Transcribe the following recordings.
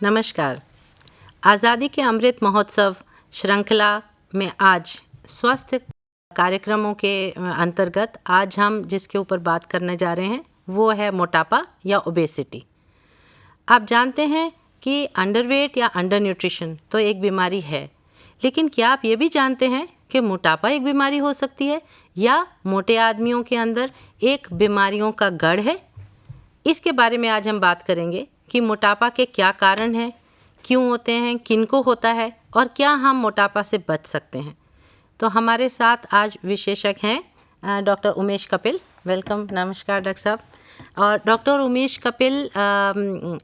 नमस्कार। आज़ादी के अमृत महोत्सव श्रृंखला में आज स्वास्थ्य कार्यक्रमों के अंतर्गत आज हम जिसके ऊपर बात करने जा रहे हैं वो है मोटापा या ओबेसिटी। आप जानते हैं कि अंडरवेट या अंडर न्यूट्रिशन तो एक बीमारी है, लेकिन क्या आप ये भी जानते हैं कि मोटापा एक बीमारी हो सकती है या मोटे आदमियों के अंदर एक बीमारियों का गढ़ है? इसके बारे में आज हम बात करेंगे कि मोटापा के क्या कारण हैं, क्यों होते हैं, किनको होता है और क्या हम मोटापा से बच सकते हैं। तो हमारे साथ आज विशेषज्ञ हैं डॉक्टर उमेश कपिल। वेलकम। नमस्कार डॉक्टर साहब। और डॉक्टर उमेश कपिल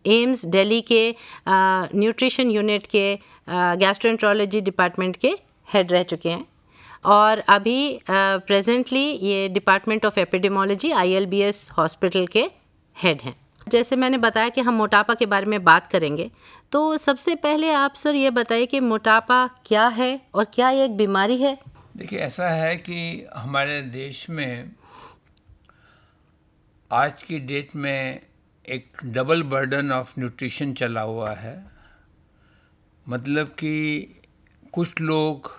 एम्स दिल्ली के न्यूट्रिशन यूनिट के गैस्ट्रोएंटरोलॉजी डिपार्टमेंट के हेड रह चुके हैं और अभी प्रेजेंटली ये department of epidemiology ILBS hospital के हेड हैं। जैसे मैंने बताया कि हम मोटापा के बारे में बात करेंगे, तो सबसे पहले आप सर ये बताइए कि मोटापा क्या है और क्या ये एक बीमारी है? देखिए, ऐसा है कि हमारे देश में आज की डेट में एक डबल बर्डन ऑफ न्यूट्रिशन चला हुआ है। मतलब कि कुछ लोग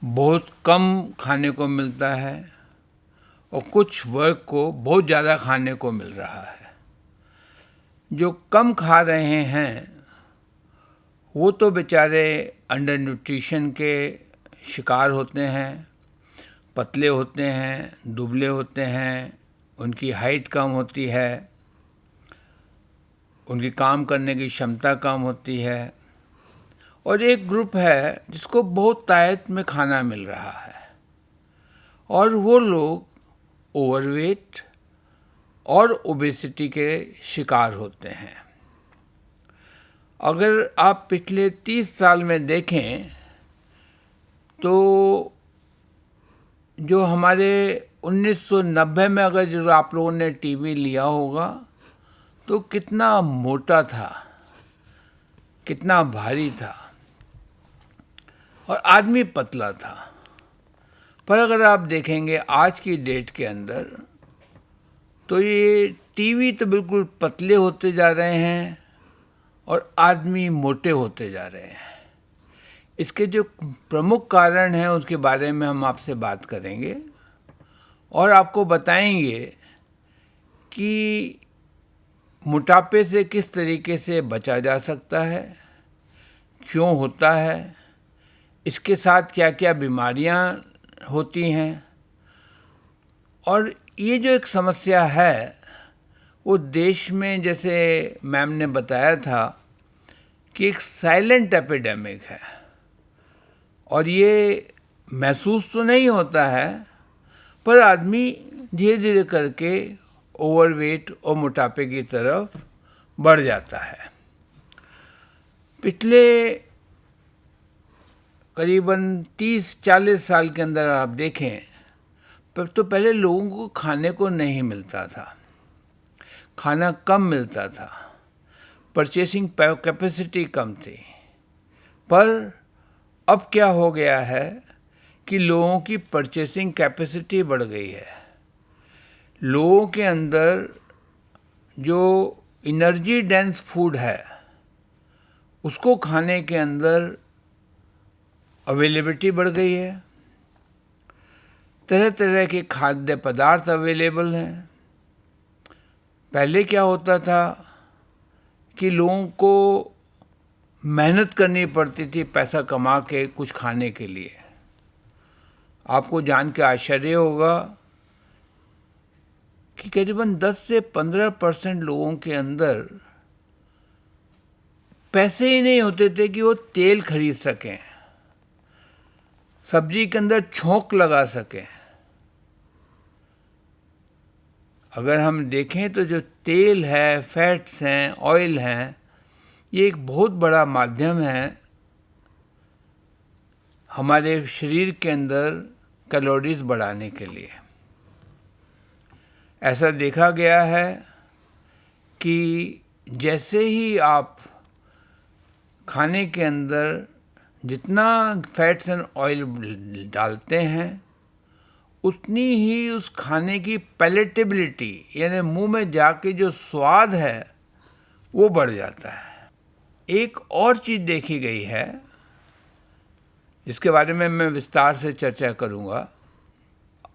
बहुत कम खाने को मिलता है और कुछ वर्ग को बहुत ज़्यादा खाने को मिल रहा है। जो कम खा रहे हैं वो तो बेचारे अंडर न्यूट्रिशन के शिकार होते हैं, पतले होते हैं, दुबले होते हैं, उनकी हाइट कम होती है, उनकी काम करने की क्षमता कम होती है। और एक ग्रुप है जिसको बहुत ताकत में खाना मिल रहा है और वो लोग ओवरवेट और ओबेसिटी के शिकार होते हैं। अगर आप पिछले 30 साल में देखें तो जो हमारे 1990 में अगर जो आप लोगों ने टीवी लिया होगा तो कितना मोटा था, कितना भारी था और आदमी पतला था। पर अगर आप देखेंगे आज की डेट के अंदर तो ये टीवी तो बिल्कुल पतले होते जा रहे हैं और आदमी मोटे होते जा रहे हैं। इसके जो प्रमुख कारण हैं उसके बारे में हम आपसे बात करेंगे और आपको बताएंगे कि मोटापे से किस तरीके से बचा जा सकता है, क्यों होता है, इसके साथ क्या क्या बीमारियां होती हैं। और ये जो एक समस्या है वो देश में, जैसे मैम ने बताया था, कि एक साइलेंट एपिडेमिक है और ये महसूस तो नहीं होता है पर आदमी धीरे धीरे करके ओवरवेट और मोटापे की तरफ बढ़ जाता है। पिछले करीबन 30-40 साल के अंदर आप देखें तो पहले लोगों को खाने को नहीं मिलता था, खाना कम मिलता था, परचेसिंग कैपेसिटी कम थी। पर अब क्या हो गया है कि लोगों की परचेसिंग कैपेसिटी बढ़ गई है। लोगों के अंदर जो एनर्जी डेंस फूड है उसको खाने के अंदर अवेलेबिलिटी बढ़ गई है। तरह तरह के खाद्य पदार्थ अवेलेबल हैं। पहले क्या होता था कि लोगों को मेहनत करनी पड़ती थी पैसा कमा के कुछ खाने के लिए। आपको जान के आश्चर्य होगा कि करीबन 10 से 15% लोगों के अंदर पैसे ही नहीं होते थे कि वो तेल खरीद सकें, सब्जी के अंदर छोंक लगा सकें। अगर हम देखें तो जो तेल है, फैट्स हैं, ऑयल हैं, ये एक बहुत बड़ा माध्यम है हमारे शरीर के अंदर कैलोरीज बढ़ाने के लिए। ऐसा देखा गया है कि जैसे ही आप खाने के अंदर जितना फैट्स एंड ऑयल डालते हैं उतनी ही उस खाने की पैलेटेबिलिटी यानी मुंह में जाके जो स्वाद है वो बढ़ जाता है। एक और चीज़ देखी गई है, इसके बारे में मैं विस्तार से चर्चा करूँगा।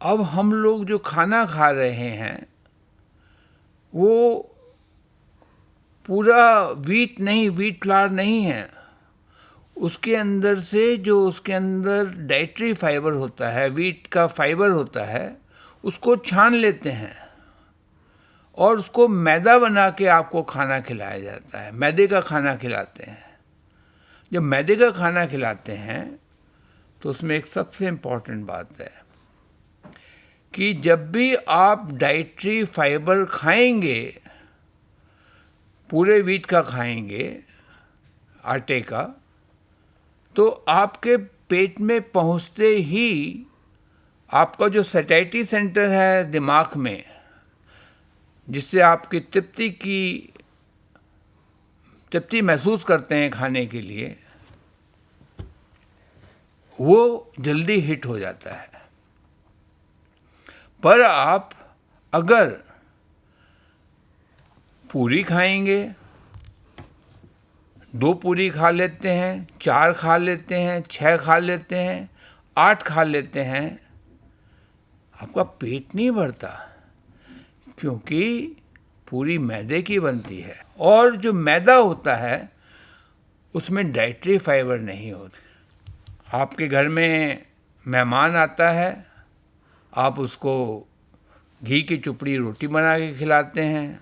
अब हम लोग जो खाना खा रहे हैं वो पूरा वीट नहीं, वीट फ्लावर नहीं है। उसके अंदर से जो उसके अंदर डाइटरी फाइबर होता है, वीट का फाइबर होता है, उसको छान लेते हैं और उसको मैदा बना के आपको खाना खिलाया जाता है। मैदे का खाना खिलाते हैं। जब मैदे का खाना खिलाते हैं तो उसमें एक सबसे इम्पॉर्टेंट बात है कि जब भी आप डाइटरी फाइबर खाएंगे, पूरे वीट का खाएंगे, आटे का, तो आपके पेट में पहुंचते ही आपका जो सैटिस्फैक्टरी सेंटर है दिमाग में, जिससे आपकी तृप्ति महसूस करते हैं खाने के लिए, वो जल्दी हिट हो जाता है। पर आप अगर पूरी खाएंगे, 2 पूरी खा लेते हैं, 4 खा लेते हैं, 6 खा लेते हैं, 8 खा लेते हैं, आपका पेट नहीं भरता, क्योंकि पूरी मैदे की बनती है और जो मैदा होता है उसमें डाइटरी फाइबर नहीं होता। आपके घर में मेहमान आता है, आप उसको घी की चुपड़ी रोटी बना के खिलाते हैं।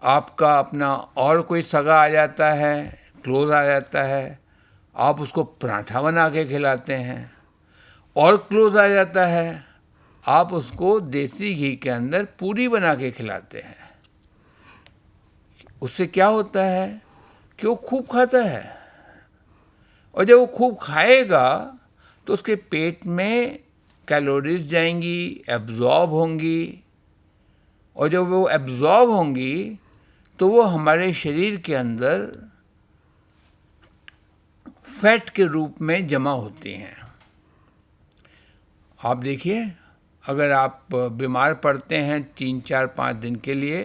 आपका अपना और कोई सगा आ जाता है, क्लोज आ जाता है, आप उसको पराठा बना के खिलाते हैं। और क्लोज आ जाता है, आप उसको देसी घी के अंदर पूरी बना के खिलाते हैं। उससे क्या होता है कि वो खूब खाता है, और जब वो खूब खाएगा तो उसके पेट में कैलोरीज जाएंगी, एब्जॉर्ब होंगी, और जब वो एब्जॉर्ब होंगी तो वो हमारे शरीर के अंदर फैट के रूप में जमा होती हैं। आप देखिए, अगर आप बीमार पड़ते हैं 3, 4, 5 दिन के लिए,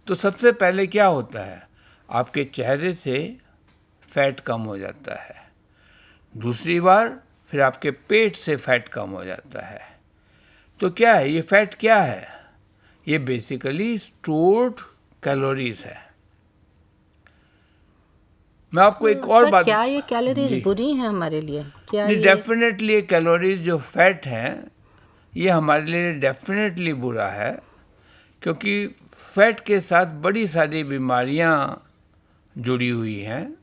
तो सबसे पहले क्या होता है, आपके चेहरे से फैट कम हो जाता है। दूसरी बार फिर आपके पेट से फैट कम हो जाता है। तो क्या है ये फैट? क्या है ये? बेसिकली स्टोर्ड कैलोरीज है। मैं आपको एक और बात, क्या ये कैलोरीज बुरी हैं हमारे लिए? क्या ये डेफिनेटली कैलोरीज जो फैट है ये हमारे लिए डेफिनेटली बुरा है, क्योंकि फैट के साथ बड़ी सारी बीमारियां जुड़ी हुई हैं।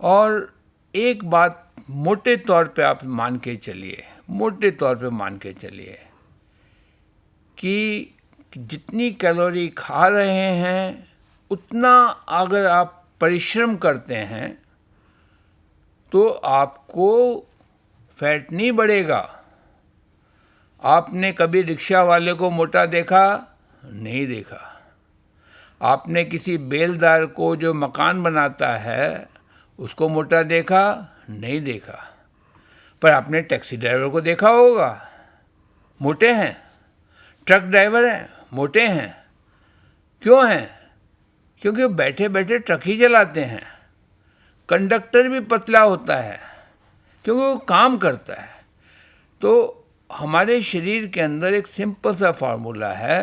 और एक बात मोटे तौर पे आप मान के चलिए, मोटे तौर पे मान के चलिए कि जितनी कैलोरी खा रहे हैं उतना अगर आप परिश्रम करते हैं तो आपको फैट नहीं बढ़ेगा। आपने कभी रिक्शा वाले को मोटा देखा? नहीं देखा। आपने किसी बेलदार को जो मकान बनाता है उसको मोटा देखा? नहीं देखा। पर आपने टैक्सी ड्राइवर को देखा होगा, मोटे हैं। ट्रक ड्राइवर हैं, मोटे हैं। क्यों हैं? क्योंकि वो बैठे बैठे ट्रक ही चलाते हैं। कंडक्टर भी पतला होता है क्योंकि वो काम करता है। तो हमारे शरीर के अंदर एक सिंपल सा फार्मूला है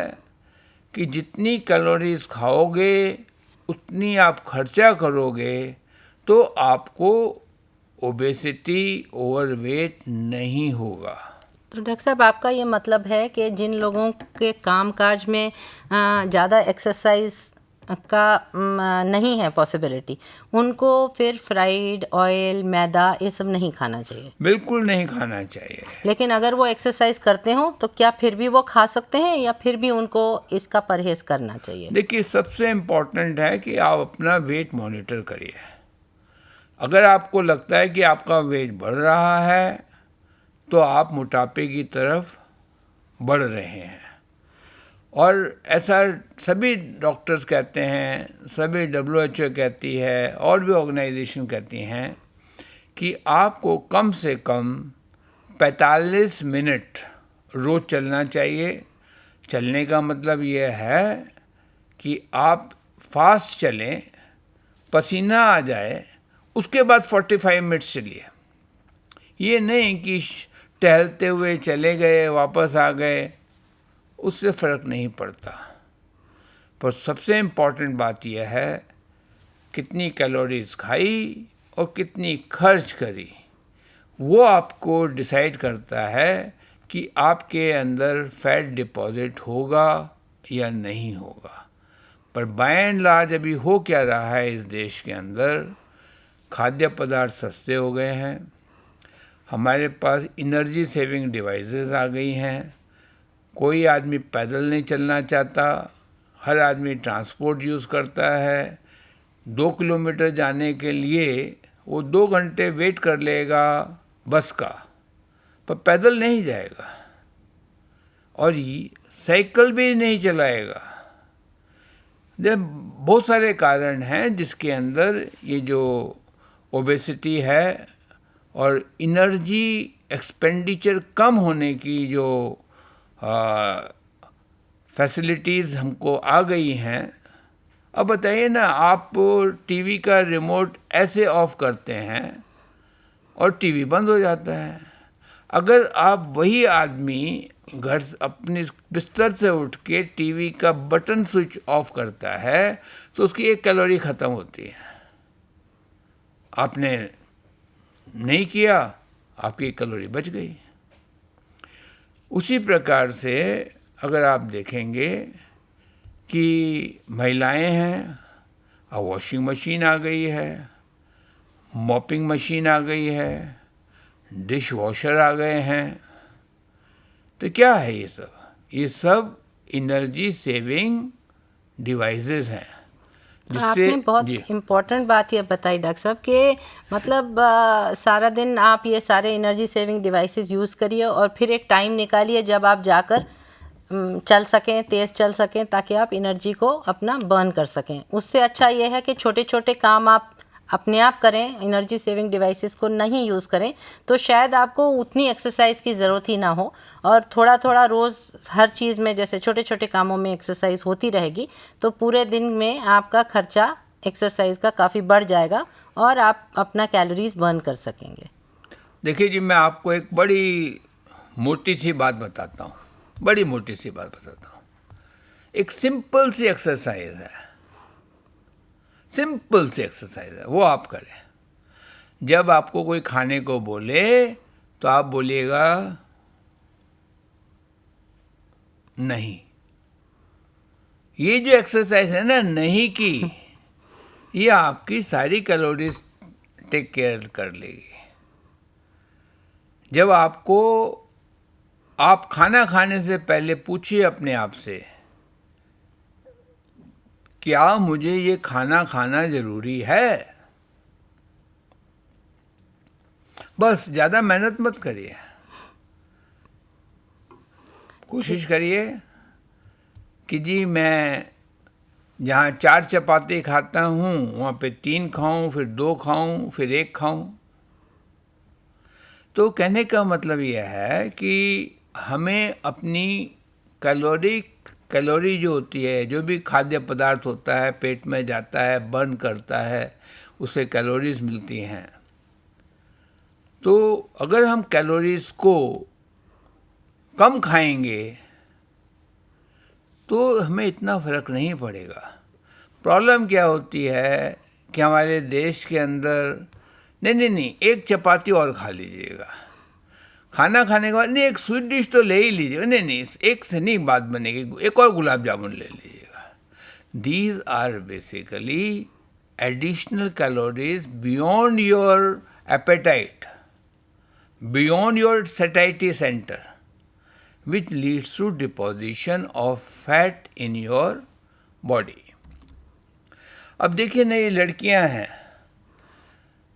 कि जितनी कैलोरीज खाओगे उतनी आप खर्चा करोगे, तो आपको ओबेसिटी, ओवरवेट नहीं होगा। तो डॉक्टर साहब, आपका ये मतलब है कि जिन लोगों के कामकाज में ज़्यादा एक्सरसाइज का नहीं है पॉसिबिलिटी, उनको फिर फ्राइड ऑयल, मैदा ये सब नहीं खाना चाहिए? बिल्कुल नहीं खाना चाहिए। लेकिन अगर वो एक्सरसाइज करते हो तो क्या फिर भी वो खा सकते हैं या फिर भी उनको इसका परहेज करना चाहिए? देखिए, सबसे इम्पॉर्टेंट है कि आप अपना वेट मॉनिटर करिए। अगर आपको लगता है कि आपका वेट बढ़ रहा है तो आप मोटापे की तरफ बढ़ रहे हैं। और ऐसा सभी डॉक्टर्स कहते हैं, सभी WHO कहती है और भी ऑर्गेनाइजेशन कहती हैं कि आपको कम से कम 45 मिनट रोज़ चलना चाहिए। चलने का मतलब ये है कि आप फास्ट चलें, पसीना आ जाए, उसके बाद 45 मिनट्स चलिए। ये नहीं कि टहलते हुए चले गए वापस आ गए, उससे फ़र्क नहीं पड़ता। पर सबसे इम्पॉर्टेंट बात यह है कितनी कैलोरीज खाई और कितनी खर्च करी, वो आपको डिसाइड करता है कि आपके अंदर फैट डिपॉजिट होगा या नहीं होगा। पर बाय एंड लार्ज अभी हो क्या रहा है इस देश के अंदर, खाद्य पदार्थ सस्ते हो गए हैं, हमारे पास एनर्जी सेविंग डिवाइसेस आ गई हैं, कोई आदमी पैदल नहीं चलना चाहता, हर आदमी ट्रांसपोर्ट यूज़ करता है। 2 किलोमीटर जाने के लिए वो 2 घंटे वेट कर लेगा बस का, पर पैदल नहीं जाएगा और साइकिल भी नहीं चलाएगा। बहुत सारे कारण हैं जिसके अंदर ये जो ओबेसिटी है और एनर्जी एक्सपेंडिचर कम होने की जो फैसिलिटीज़ हमको आ गई हैं। अब बताइए ना, आप टीवी का रिमोट ऐसे ऑफ करते हैं और टीवी बंद हो जाता है। अगर आप वही आदमी घर अपने बिस्तर से उठ के टीवी का बटन स्विच ऑफ करता है तो उसकी 1 कैलोरी ख़त्म होती है। आपने नहीं किया, आपकी 1 कैलोरी बच गई। उसी प्रकार से अगर आप देखेंगे कि महिलाएं हैं, अब वॉशिंग मशीन आ गई है, मॉपिंग मशीन आ गई है, डिश वॉशर आ गए हैं, तो क्या है ये सब? ये सब एनर्जी सेविंग डिवाइसेस हैं। आपने बहुत इम्पोर्टेंट बात ये बताई डॉक्टर साहब कि मतलब सारा दिन आप ये सारे एनर्जी सेविंग डिवाइसेस यूज़ करिए और फिर एक टाइम निकालिए जब आप जाकर चल सकें, तेज़ चल सकें, ताकि आप एनर्जी को अपना बर्न कर सकें। उससे अच्छा ये है कि छोटे छोटे काम आप अपने आप करें, एनर्जी सेविंग डिवाइसेस को नहीं यूज़ करें, तो शायद आपको उतनी एक्सरसाइज की ज़रूरत ही ना हो। और थोड़ा थोड़ा रोज़ हर चीज़ में, जैसे छोटे छोटे कामों में एक्सरसाइज होती रहेगी, तो पूरे दिन में आपका खर्चा एक्सरसाइज का काफ़ी बढ़ जाएगा और आप अपना कैलोरीज बर्न कर सकेंगे। देखिए जी, मैं आपको एक बड़ी मोटी सी बात बताता हूँ, बड़ी मोटी सी बात बताता हूँ। एक सिंपल सी एक्सरसाइज है, सिंपल सी एक्सरसाइज है, वो आप करें। जब आपको कोई खाने को बोले तो आप बोलिएगा नहीं। ये जो एक्सरसाइज है ना नहीं की, ये आपकी सारी कैलोरीज टेक केयर कर लेगी। जब आप खाना खाने से पहले पूछिए अपने आप से, क्या मुझे ये खाना खाना जरूरी है? बस ज़्यादा मेहनत मत करिए, कोशिश करिए कि जी मैं जहाँ 4 चपाती खाता हूँ वहाँ पे 3 खाऊं, फिर 2 खाऊं, फिर 1 खाऊं। तो कहने का मतलब यह है कि हमें अपनी कैलोरी जो होती है, जो भी खाद्य पदार्थ होता है पेट में जाता है, बर्न करता है, उससे कैलोरीज मिलती हैं। तो अगर हम कैलोरीज को कम खाएंगे तो हमें इतना फ़र्क नहीं पड़ेगा। प्रॉब्लम क्या होती है कि हमारे देश के अंदर नहीं 1 चपाती और खा लीजिएगा, खाना खाने के बाद नहीं 1 स्वीट डिश तो ले ही लीजिएगा, नहीं 1 से नहीं बात बनेगी, 1 और गुलाब जामुन ले लीजिएगा। These are basically additional calories beyond your appetite, beyond your satisfactory centre, which leads to deposition of fat in your body. अब देखिए ना, ये लड़कियां हैं,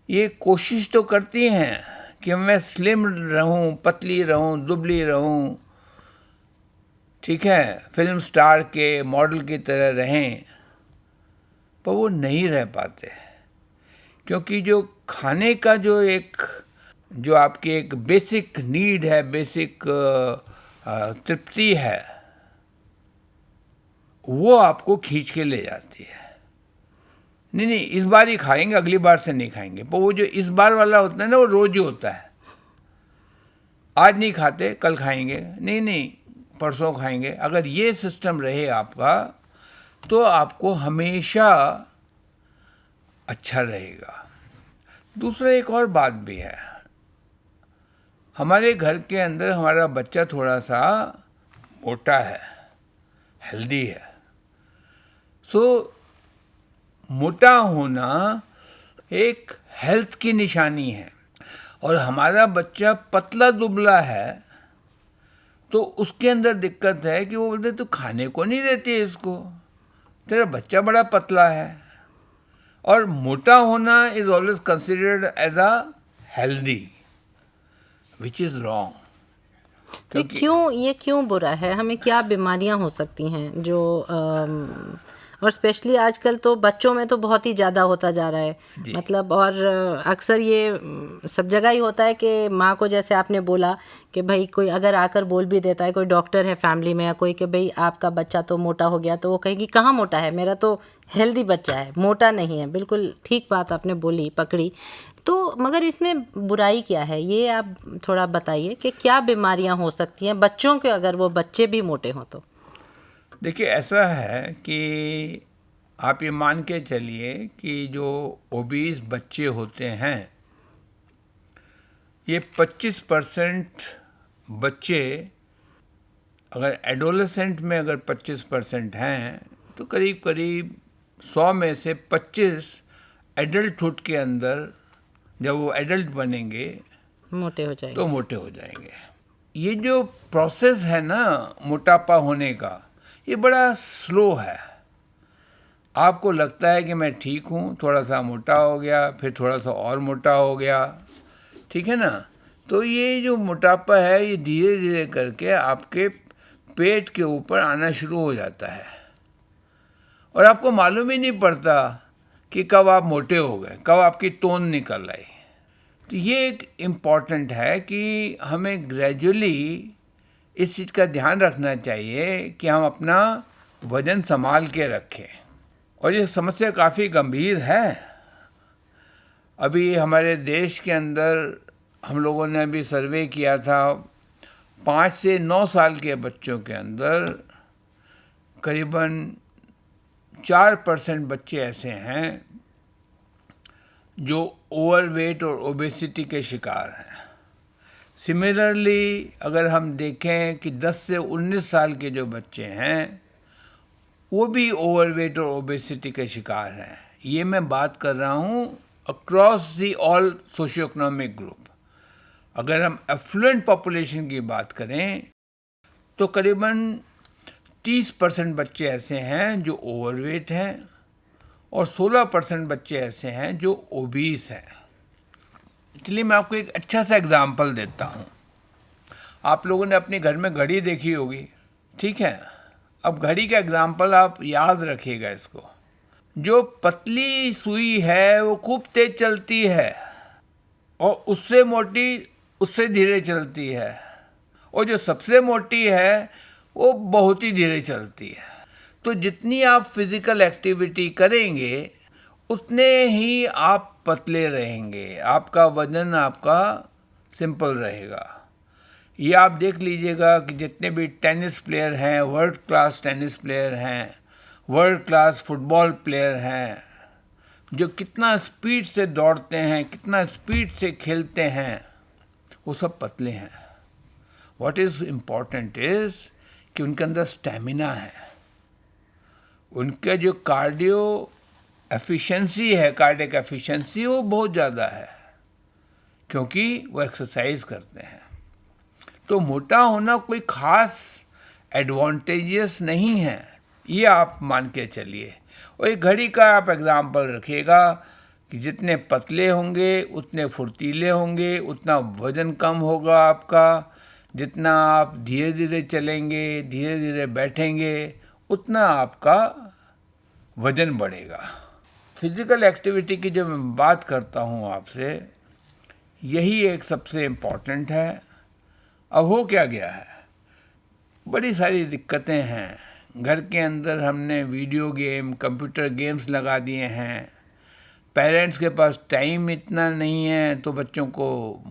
ये कोशिश तो करती हैं कि मैं स्लिम रहूं, पतली रहूं, दुबली रहूं, ठीक है, फिल्म स्टार के मॉडल की तरह रहें, पर वो नहीं रह पाते, क्योंकि जो खाने का जो आपकी एक बेसिक नीड है, बेसिक तृप्ति है, वो आपको खींच के ले जाती है। नहीं नहीं, इस बार ही खाएंगे, अगली बार से नहीं खाएंगे। पर वो जो इस बार वाला होता है ना, वो रोज ही होता है। आज नहीं खाते, कल खाएंगे, नहीं नहीं परसों खाएंगे। अगर ये सिस्टम रहे आपका, तो आपको हमेशा अच्छा रहेगा। दूसरा एक और बात भी है, हमारे घर के अंदर हमारा बच्चा थोड़ा सा मोटा है, हेल्दी है। सो मोटा होना एक हेल्थ की निशानी है। और हमारा बच्चा पतला दुबला है तो उसके अंदर दिक्कत है कि वो बोलते तू खाने को नहीं देती है इसको, तेरा बच्चा बड़ा पतला है। और मोटा होना is always considered as a healthy, which is wrong. ये क्यों बुरा है? हमें क्या बीमारियां हो सकती हैं जो और स्पेशली आजकल तो बच्चों में तो बहुत ही ज़्यादा होता जा रहा है, मतलब। और अक्सर ये सब जगह ही होता है कि माँ को, जैसे आपने बोला कि भाई कोई अगर आकर बोल भी देता है, कोई डॉक्टर है फैमिली में या कोई, कि भाई आपका बच्चा तो मोटा हो गया, तो वो कहेगी कहाँ मोटा है, मेरा तो हेल्दी बच्चा है, मोटा नहीं है। बिल्कुल ठीक बात आपने बोली, पकड़ी। तो मगर इसमें बुराई क्या है, ये आप थोड़ा बताइए कि क्या बीमारियां हो सकती हैं बच्चों के, अगर वो बच्चे भी मोटे हों तो? देखिए, ऐसा है कि आप ये मान के चलिए कि जो ओबीस बच्चे होते हैं, ये 25% बच्चे, अगर एडोलेसेंट में अगर 25% हैं, तो करीब करीब 100 में से 25 एडल्टहुड के अंदर जब वो एडल्ट बनेंगे मोटे हो जाएंगे, तो मोटे हो जाएंगे। ये जो प्रोसेस है ना मोटापा होने का, ये बड़ा स्लो है। आपको लगता है कि मैं ठीक हूँ, थोड़ा सा मोटा हो गया, फिर थोड़ा सा और मोटा हो गया, ठीक है ना। तो ये जो मोटापा है, ये धीरे धीरे करके आपके पेट के ऊपर आना शुरू हो जाता है और आपको मालूम ही नहीं पड़ता कि कब आप मोटे हो गए, कब आपकी तोन निकल आई। तो ये एक इम्पॉर्टेंट है कि हमें ग्रेजुअली इस चीज़ का ध्यान रखना चाहिए कि हम अपना वज़न संभाल के रखें। और ये समस्या काफ़ी गंभीर है। अभी हमारे देश के अंदर हम लोगों ने अभी सर्वे किया था, 5 से 9 साल के बच्चों के अंदर करीबन 4% बच्चे ऐसे हैं जो ओवरवेट और ओबेसिटी के शिकार हैं। सिमिलरली अगर हम देखें कि 10 से 19 साल के जो बच्चे हैं, वो भी ओवरवेट और ओबेसिटी के शिकार हैं। ये मैं बात कर रहा हूँ across the all socio economic group. अगर हम एफ्लुएंट पॉपुलेशन की बात करें तो करीबन 30% बच्चे ऐसे हैं जो ओवरवेट हैं और 16% बच्चे ऐसे हैं जो ओबीस हैं। इसलिए मैं आपको एक अच्छा सा एग्जाम्पल देता हूँ। आप लोगों ने अपने घर में घड़ी देखी होगी, ठीक है। अब घड़ी का एग्जाम्पल आप याद रखिएगा इसको। जो पतली सुई है वो खूब तेज चलती है और उससे मोटी उससे धीरे चलती है, और जो सबसे मोटी है वो बहुत ही धीरे चलती है। तो जितनी आप फिजिकल एक्टिविटी करेंगे उतने ही आप पतले रहेंगे, आपका वजन आपका सिंपल रहेगा। ये आप देख लीजिएगा कि जितने भी टेनिस प्लेयर हैं, वर्ल्ड क्लास टेनिस प्लेयर हैं, वर्ल्ड क्लास फुटबॉल प्लेयर हैं, जो कितना स्पीड से दौड़ते हैं, कितना स्पीड से खेलते हैं, वो सब पतले हैं। व्हाट इज़ इम्पॉर्टेंट इज़ कि उनके अंदर स्टेमिना है, उनका जो कार्डियो एफिशिएंसी है, कार्डियक एफिशिएंसी, वो बहुत ज़्यादा है क्योंकि वो एक्सरसाइज करते हैं। तो मोटा होना कोई ख़ास एडवांटेजेस नहीं है, ये आप मान के चलिए। और एक घड़ी का आप एग्जाम्पल रखिएगा कि जितने पतले होंगे उतने फुर्तीले होंगे, उतना वज़न कम होगा आपका। जितना आप धीरे धीरे चलेंगे, धीरे धीरे बैठेंगे, उतना आपका वज़न बढ़ेगा। फिज़िकल एक्टिविटी की जब मैं बात करता हूँ आपसे, यही एक सबसे इम्पॉर्टेंट है। अब हो क्या गया है, बड़ी सारी दिक्कतें हैं। घर के अंदर हमने वीडियो गेम, कंप्यूटर गेम्स लगा दिए हैं, पेरेंट्स के पास टाइम इतना नहीं है तो बच्चों को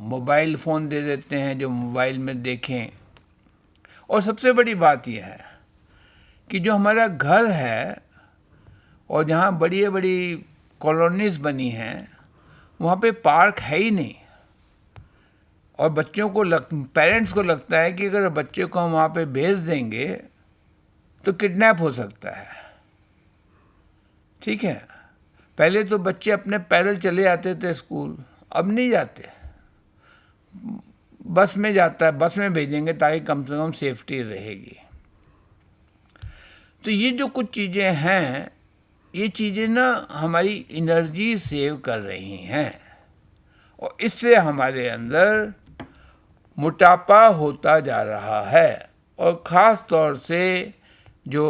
मोबाइल फ़ोन दे देते हैं जो मोबाइल में देखें। और सबसे बड़ी बात यह है कि जो हमारा घर है और जहाँ बड़ी बड़ी कॉलोनीज़ बनी हैं वहाँ पे पार्क है ही नहीं। और बच्चों को पेरेंट्स को लगता है कि अगर बच्चे को हम वहाँ पे भेज देंगे तो किडनैप हो सकता है। ठीक है, पहले तो बच्चे अपने पैदल चले जाते थे स्कूल, अब नहीं जाते, बस में जाता है, बस में भेजेंगे ताकि कम से कम सेफ्टी रहेगी। तो ये जो कुछ चीज़ें हैं, ये चीज़ें ना हमारी एनर्जी सेव कर रही हैं और इससे हमारे अंदर मोटापा होता जा रहा है। और ख़ास तौर से जो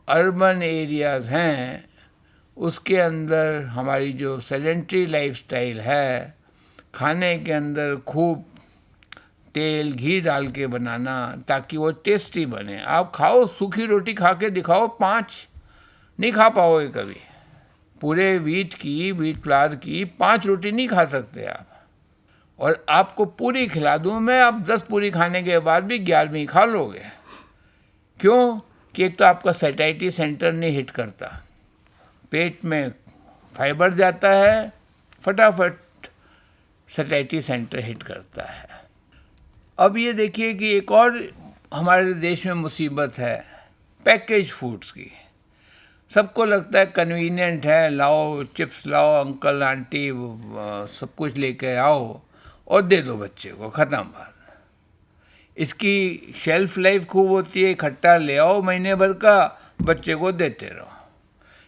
अर्बन एरियाज़ हैं उसके अंदर हमारी जो सेडेंटरी लाइफस्टाइल है, खाने के अंदर खूब तेल घी डाल के बनाना ताकि वो टेस्टी बने। आप खाओ, सूखी रोटी खा के दिखाओ, 5 नहीं खा पाओगे कभी। पूरे वीट फ्लावर की 5 रोटी नहीं खा सकते आप। और आपको पूरी खिला दूँ मैं, आप 10 पूरी खाने के बाद भी 11वीं खा लोगे। क्यों? कि एक तो आपका सैटिस्फैक्टरी सेंटर नहीं हिट करता, पेट में फाइबर जाता है, फटाफट सैटिस्फैक्टरी सेंटर हिट करता है। अब ये देखिए कि एक और हमारे देश में मुसीबत है पैकेज फूड्स की। सबको लगता है कन्वीनियंट है, लाओ चिप्स लाओ, अंकल आंटी सब कुछ लेके आओ और दे दो बच्चे को, ख़त्म बात। इसकी शेल्फ लाइफ खूब होती है, इकट्ठा ले आओ महीने भर का, बच्चे को देते रहो।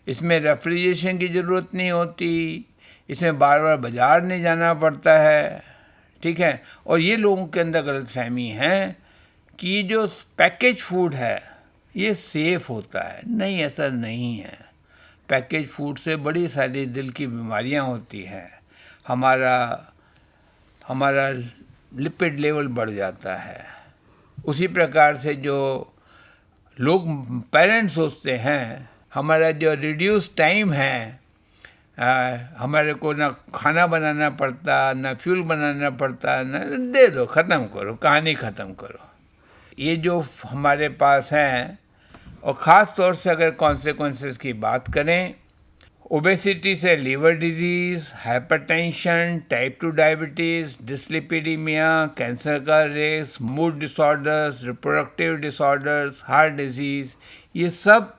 इसमें रेफ्रिजरेशन की ज़रूरत नहीं होती, इसमें बार बार बाज़ार नहीं जाना पड़ता है। ठीक है, और ये लोगों के अंदर गलतफहमी है कि जो पैकेज फूड है ये सेफ़ होता है। नहीं, ऐसा नहीं है। पैकेज फूड से बड़ी सारी दिल की बीमारियां होती हैं। हमारा लिपिड लेवल बढ़ जाता है। उसी प्रकार से जो लोग पेरेंट्स सोचते हैं हमारा जो रिड्यूस टाइम है, हमारे को ना खाना बनाना पड़ता, ना फ्यूल बनाना पड़ता, ना दे दो, ख़त्म करो, कहानी ख़त्म करो। ये जो हमारे पास हैं, और ख़ास तौर से अगर कॉन्सिक्वेंसेस की बात करें, ओबेसिटी से liver disease, hypertension, type 2 diabetes, dyslipidaemia, cancer का risk, mood disorders, reproductive disorders, heart disease, ये सब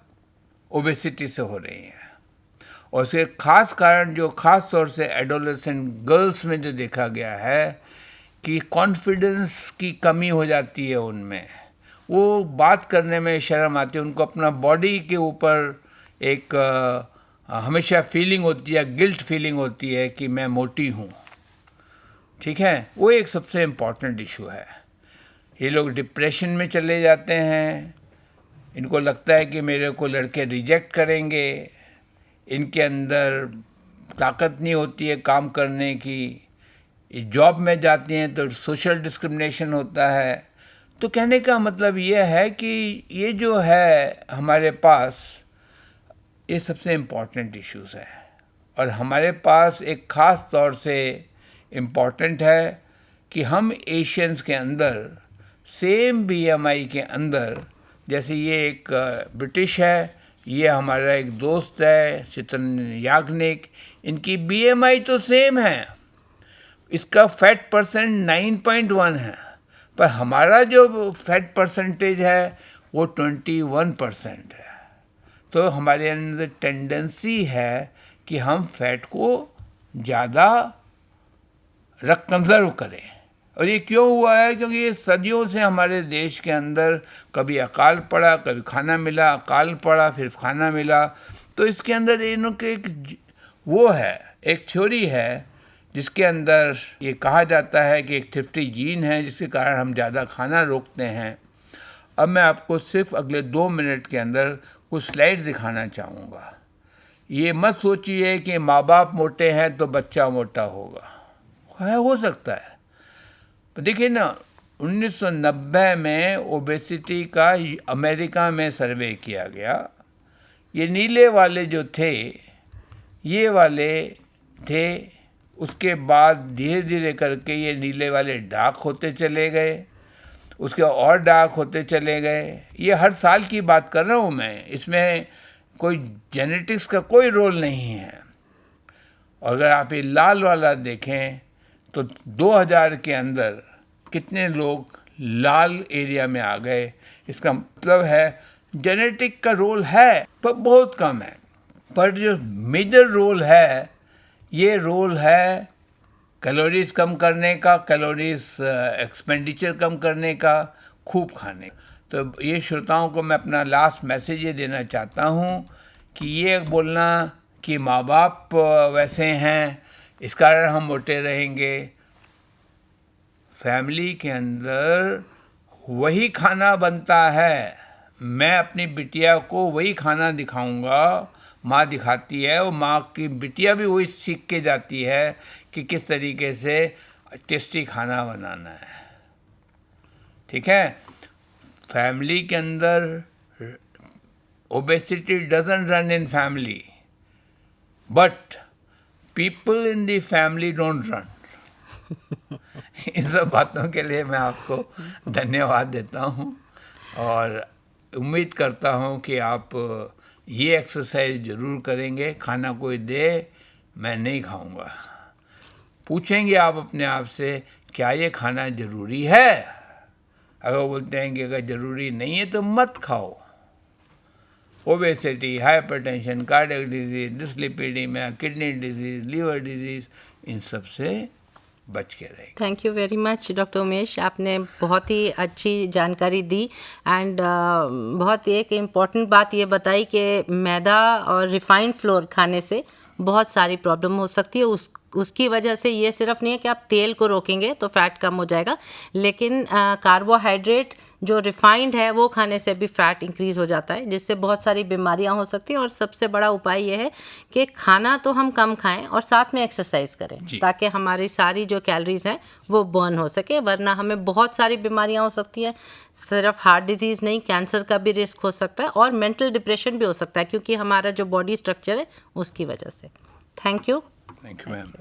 ओबेसिटी से हो रही हैं। और इसके ख़ास कारण जो ख़ास तौर से एडोलेसेंट गर्ल्स में जो देखा गया है कि कॉन्फिडेंस की कमी हो जाती है उनमें, वो बात करने में शर्म आती है, उनको अपना बॉडी के ऊपर एक हमेशा फीलिंग होती है, गिल्ट फीलिंग होती है कि मैं मोटी हूँ। ठीक है, वो एक सबसे इम्पॉर्टेंट इशू है। ये लोग डिप्रेशन में चले जाते हैं, इनको लगता है कि मेरे को लड़के रिजेक्ट करेंगे, इनके अंदर ताकत नहीं होती है काम करने की, जॉब में जाती हैं तो सोशल डिस्क्रिमिनेशन होता है। तो कहने का मतलब ये है कि ये जो है हमारे पास, ये सबसे इम्पॉर्टेंट इश्यूज़ है। और हमारे पास एक ख़ास तौर से इम्पॉर्टेंट है कि हम एशियंस के अंदर सेम बीएमआई के अंदर, जैसे ये एक ब्रिटिश है, ये हमारा एक दोस्त है चितन याग्निक, इनकी बीएमआई तो सेम है, इसका फैट परसेंट 9.1 है, पर हमारा जो फैट परसेंटेज है वो 21% है। तो हमारे अंदर टेंडेंसी है कि हम फैट को ज़्यादा कंजर्व करें। और ये क्यों हुआ है? क्योंकि ये सदियों से हमारे देश के अंदर कभी अकाल पड़ा, कभी खाना मिला, अकाल पड़ा, फिर खाना मिला। तो इसके अंदर इनों के एक थ्योरी है जिसके अंदर ये कहा जाता है कि एक थ्रिफ्टी जीन है जिसके कारण हम ज़्यादा खाना रोकते हैं। अब मैं आपको सिर्फ अगले 2 मिनट के अंदर कुछ स्लाइड दिखाना चाहूँगा। ये मत सोचिए कि माँ बाप मोटे हैं तो बच्चा मोटा होगा, हो सकता है। तो देखिए ना, 1990 में ओबेसिटी का अमेरिका में सर्वे किया गया। ये नीले वाले जो थे, ये वाले थे, उसके बाद धीरे धीरे करके ये नीले वाले डार्क होते चले गए, उसके और डार्क होते चले गए। ये हर साल की बात कर रहा हूँ मैं, इसमें कोई जेनेटिक्स का कोई रोल नहीं है। और अगर आप ये लाल वाला देखें तो 2000 के अंदर कितने लोग लाल एरिया में आ गए, इसका मतलब है जेनेटिक का रोल है पर बहुत कम है। पर जो मेजर रोल है, ये रोल है कैलोरीज कम करने का, कैलोरीज एक्सपेंडिचर कम करने का, खूब खाने। तो ये श्रोताओं को मैं अपना लास्ट मैसेज ये देना चाहता हूँ कि ये बोलना कि माँ बाप वैसे हैं इस कारण हम मोटे रहेंगे, फैमिली के अंदर वही खाना बनता है। मैं अपनी बिटिया को वही खाना दिखाऊंगा, माँ दिखाती है, और माँ की बिटिया भी वही सीख के जाती है कि किस तरीके से टेस्टी खाना बनाना है। ठीक है, फैमिली के अंदर obesity doesn't run in family, but people in the family don't run. इन सब बातों के लिए मैं आपको धन्यवाद देता हूँ और उम्मीद करता हूँ कि आप ये एक्सरसाइज ज़रूर करेंगे। खाना कोई दे, मैं नहीं खाऊंगा। पूछेंगे आप अपने आप से क्या ये खाना ज़रूरी है? अगर वो बोलते हैं कि अगर ज़रूरी नहीं है तो मत खाओ। Obesity, hypertension, cardiac disease, dyslipidemia, kidney disease, liver disease, इन सब से बच के रहेंगे। Thank you very much doctor Umesh, आपने बहुत ही अच्छी जानकारी दी एंड बहुत एक इम्पॉर्टेंट बात ये बताई कि मैदा और रिफाइंड फ्लोर खाने से बहुत सारी प्रॉब्लम हो सकती है। उसकी वजह से ये सिर्फ नहीं है कि आप तेल को रोकेंगे तो फैट कम हो जाएगा, लेकिन कार्बोहाइड्रेट जो रिफाइंड है वो खाने से भी फैट इंक्रीज़ हो जाता है, जिससे बहुत सारी बीमारियां हो सकती हैं। और सबसे बड़ा उपाय ये है कि खाना तो हम कम खाएं और साथ में एक्सरसाइज करें, ताकि हमारी सारी जो कैलोरीज हैं वो बर्न हो सके, वरना हमें बहुत सारी बीमारियां हो सकती हैं। सिर्फ हार्ट डिजीज़ नहीं, कैंसर का भी रिस्क हो सकता है और मेंटल डिप्रेशन भी हो सकता है, क्योंकि हमारा जो बॉडी स्ट्रक्चर है उसकी वजह से। Thank you ma'am.